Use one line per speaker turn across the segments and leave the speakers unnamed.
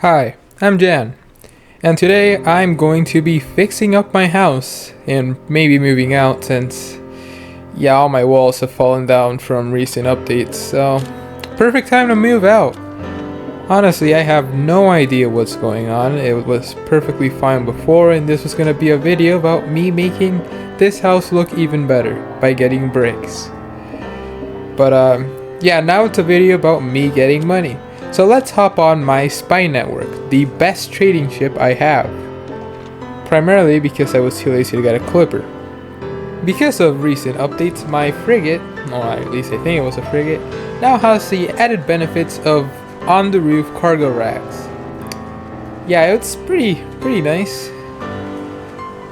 Hi, I'm Jan, and today I'm going to be fixing up my house and maybe moving out since, yeah, all my walls have fallen down from recent updates, so perfect time to move out. Honestly, I have no idea what's going on. It was perfectly fine before, and this was going to be a video about me making this house look even better by getting bricks. But yeah, now it's a video about me getting money. So let's hop on my spy network, the best trading ship I have. Primarily because I was too lazy to get a clipper. Because of recent updates, my frigate, or at least I think it was a frigate, now has the added benefits of on-the-roof cargo racks. Yeah, it's pretty nice.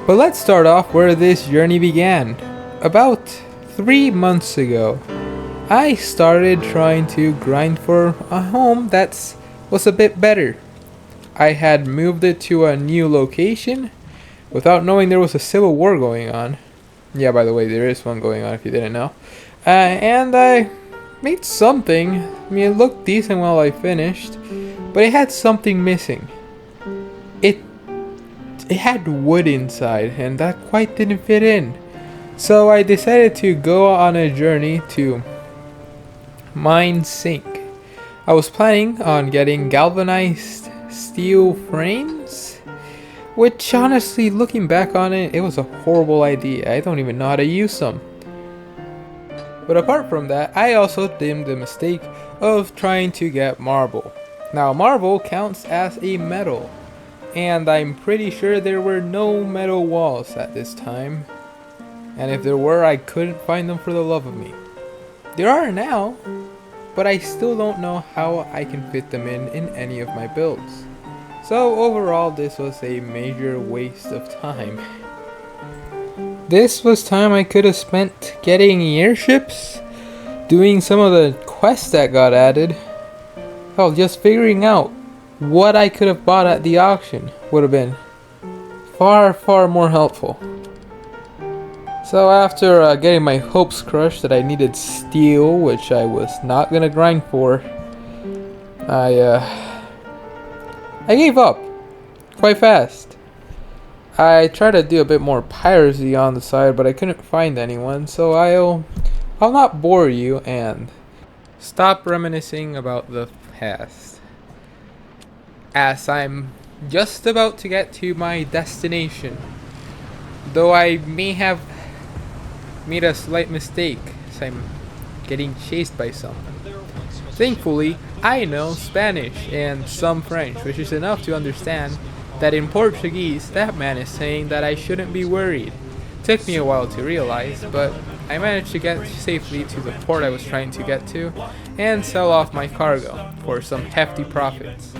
But let's start off where this journey began. About 3 months ago, I started trying to grind for a home that was a bit better. I had moved it to a new location without knowing there was a civil war going on. Yeah, by the way, there is one going on if you didn't know. And I made something. I mean, it looked decent while I finished, but it had something missing. It had wood inside, and that quite didn't fit in. So I decided to go on a journey to mine zinc. I was planning on getting galvanized steel frames, which honestly, looking back on it, it was a horrible idea. I don't even know how to use them. But apart from that, I also did the mistake of trying to get marble. Now, marble counts as a metal, and I'm pretty sure there were no metal walls at this time. And if there were, I couldn't find them for the love of me. There are now, but I still don't know how I can fit them in any of my builds. So overall, this was a major waste of time. This was time I could have spent getting airships, doing some of the quests that got added. Hell, just figuring out what I could have bought at the auction would have been far more helpful. So after getting my hopes crushed that I needed steel, which I was not gonna grind for, I gave up quite fast. I tried to do a bit more piracy on the side, but I couldn't find anyone, so I'll not bore you and stop reminiscing about the past, as I'm just about to get to my destination, though I may have made a slight mistake as I'm getting chased by someone. Thankfully, I know Spanish and some French, which is enough to understand that in Portuguese that man is saying that I shouldn't be worried. Took me a while to realize, but I managed to get safely to the port I was trying to get to and sell off my cargo for some hefty profits.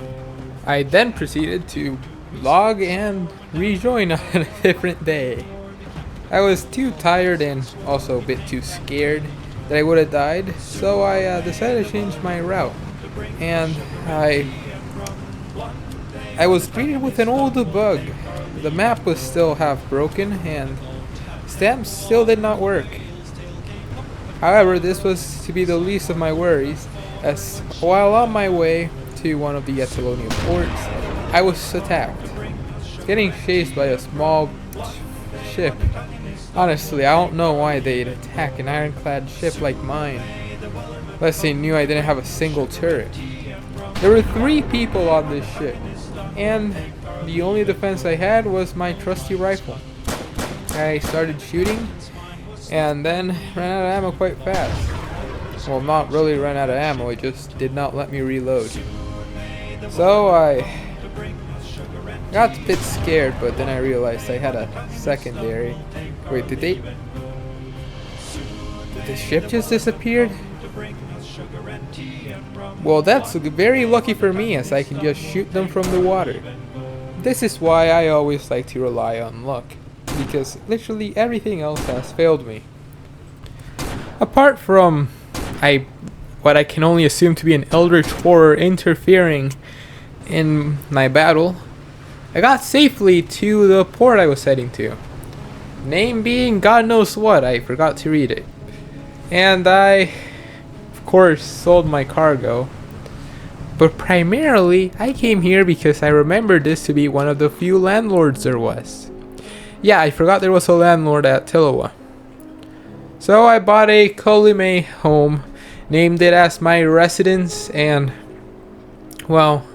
I then proceeded to log and rejoin on a different day. I was too tired and also a bit too scared that I would have died, so I decided to change my route. And I was greeted with an old bug. The map was still half broken and stamps still did not work. However, this was to be the least of my worries, as while on my way to one of the Attribution ports, I was attacked, getting chased by a small ship. Honestly, I don't know why they'd attack an ironclad ship like mine, unless they knew I didn't have a single turret. There were 3 people on this ship, and the only defense I had was my trusty rifle. I started shooting, and then ran out of ammo quite fast. Well, not really ran out of ammo, it just did not let me reload. So I got a bit scared, but then I realized I had a secondary. Wait, did the ship just disappeared? Well, that's very lucky for me, as I can just shoot them from the water. This is why I always like to rely on luck, because literally everything else has failed me. Apart from what I can only assume to be an eldritch horror interfering in my battle, I got safely to the port I was heading to. Name being God knows what, I forgot to read it. And I, of course, sold my cargo. But primarily, I came here because I remembered this to be one of the few landlords there was. Yeah, I forgot there was a landlord at Tillawa. So I bought a Kolime home, named it as my residence, and, well,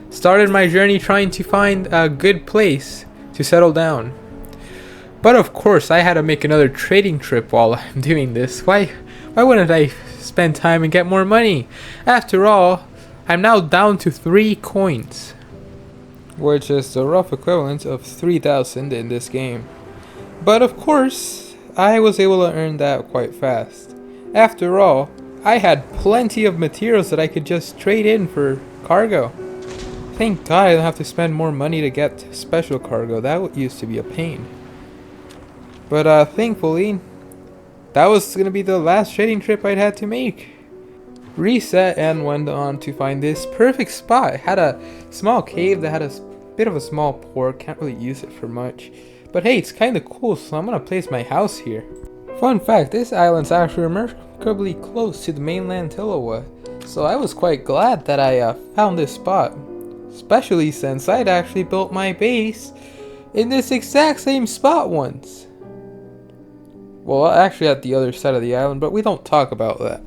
started my journey trying to find a good place to settle down. But of course, I had to make another trading trip while I'm doing this. Why wouldn't I spend time and get more money? After all, I'm now down to 3 coins, which is the rough equivalent of 3,000 in this game. But of course, I was able to earn that quite fast. After all, I had plenty of materials that I could just trade in for cargo. Thank God I don't have to spend more money to get special cargo. That used to be a pain. But thankfully, that was going to be the last trading trip I'd had to make. Reset and went on to find this perfect spot. It had a small cave that had a bit of a small port. Can't really use it for much. But hey, it's kind of cool, so I'm going to place my house here. Fun fact, this island's actually remarkably close to the mainland Tillawa. So I was quite glad that I found this spot. Especially since I'd actually built my base in this exact same spot once. Well, actually at the other side of the island, but we don't talk about that.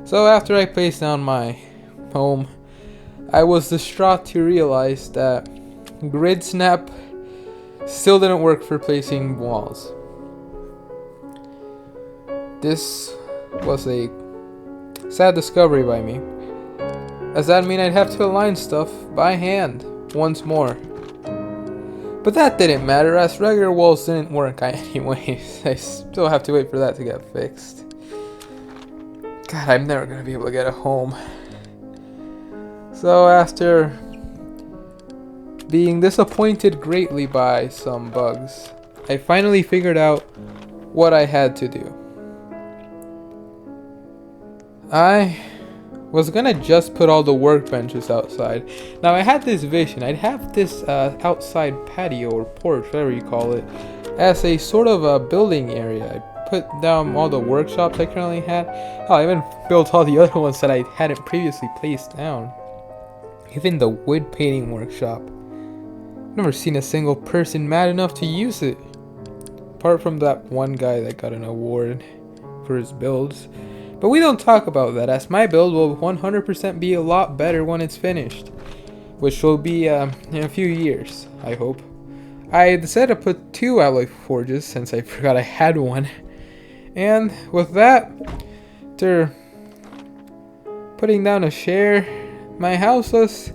So after I placed down my home, I was distraught to realize that grid snap still didn't work for placing walls. This was a sad discovery by me, as that mean I'd have to align stuff by hand once more. But that didn't matter, as regular walls didn't work anyways. I still have to wait for that to get fixed. God, I'm never going to be able to get a home. So after being disappointed greatly by some bugs, I finally figured out what I had to do. I was gonna just put all the workbenches outside. Now I had this vision. I'd have this outside patio or porch, whatever you call it, as a sort of a building area. I put down all the workshops I currently had. Oh, I even built all the other ones that I hadn't previously placed down. Even the wood painting workshop. I've never seen a single person mad enough to use it. Apart from that one guy that got an award for his builds. But we don't talk about that, as my build will 100% be a lot better when it's finished. Which will be in a few years, I hope. I decided to put 2 alloy forges since I forgot I had one. And with that, after putting down a chair, my house was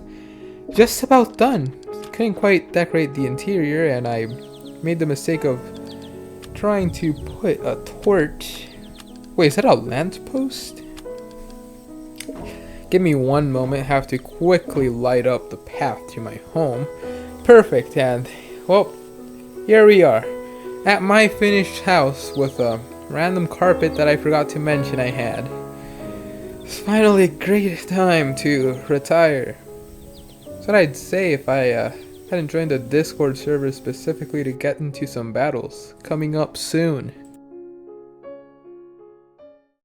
just about done. Couldn't quite decorate the interior, and I made the mistake of trying to put a torch. Wait, is that a lamp post? Give me one moment, have to quickly light up the path to my home. Perfect, and well, here we are at my finished house with a random carpet that I forgot to mention I had. It's finally a great time to retire. That's what I'd say if I hadn't joined the Discord server specifically to get into some battles coming up soon.